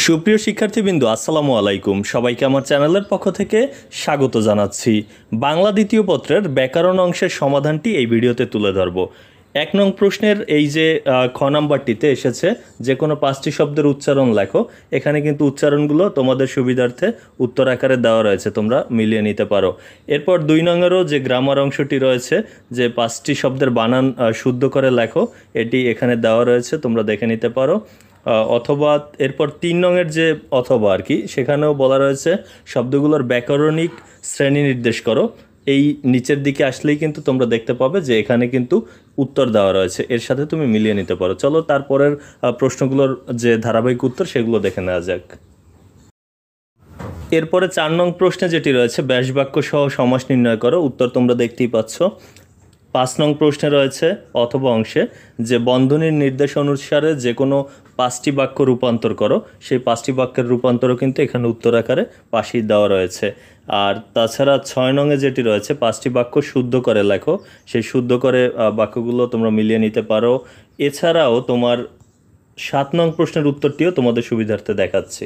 সুপ্রিয় শিক্ষার্থীবৃন্দ, আসসালামু আলাইকুম। সবাইকে আমার চ্যানেলের পক্ষ থেকে স্বাগত জানাচ্ছি। বাংলা দ্বিতীয় পত্রের ব্যাকরণ অংশের সমাধানটি এই ভিডিওতে তুলে ধরব। ১ নং প্রশ্নের এই যে খ নাম্বারটিতে এসেছে যে কোনো ৫টি শব্দের উচ্চারণ লেখো। এখানে কিন্তু উচ্চারণগুলো তোমাদের সুবিধার্থে উত্তর আকারে দেওয়া রয়েছে, তোমরা মিলিয়ে নিতে পারো। এরপর ২ নংয়েরও যে গ্রামার অংশটি রয়েছে, যে ৫টি শব্দের বানান শুদ্ধ করে লেখো, এটি এখানে দেওয়া রয়েছে, তোমরা দেখে নিতে পারো। অথবা এরপর ৩ নংয়ের যে অথবা আর কি, সেখানেও বলা রয়েছে শব্দগুলোর ব্যাকরণিক শ্রেণী নির্দেশ করো। এই নিচের দিকে আসলেই কিন্তু তোমরা দেখতে পাবে যে এখানে কিন্তু উত্তর দেওয়া রয়েছে, এর সাথে তুমি মিলিয়ে নিতে পারো। চলো তারপরের প্রশ্নগুলোর যে ধারাবাহিক উত্তর সেগুলো দেখে নেওয়া যাক। এরপরে ৪ নং প্রশ্নে যেটি রয়েছে ব্যাস বাক্য সহ সমাস নির্ণয় করো, উত্তর তোমরা দেখতেই পাচ্ছ। ৫ নং প্রশ্নে রয়েছে অথবা অংশে যে বন্ধনীর নির্দেশ অনুসারে যে কোনো ৫টি বাক্য রূপান্তর করো, সেই ৫টি বাক্যের রূপান্তরও কিন্তু এখানে উত্তর আকারে পাশেই দেওয়া রয়েছে। আর তাছাড়া ৬ নংয়ে যেটি রয়েছে ৫টি বাক্য শুদ্ধ করে লেখো, সেই শুদ্ধ করে বাক্যগুলো তোমরা মিলিয়ে নিতে পারো। এছাড়াও তোমার ৭ নং প্রশ্নের উত্তরটিও তোমাদের সুবিধার্থে দেখাচ্ছি।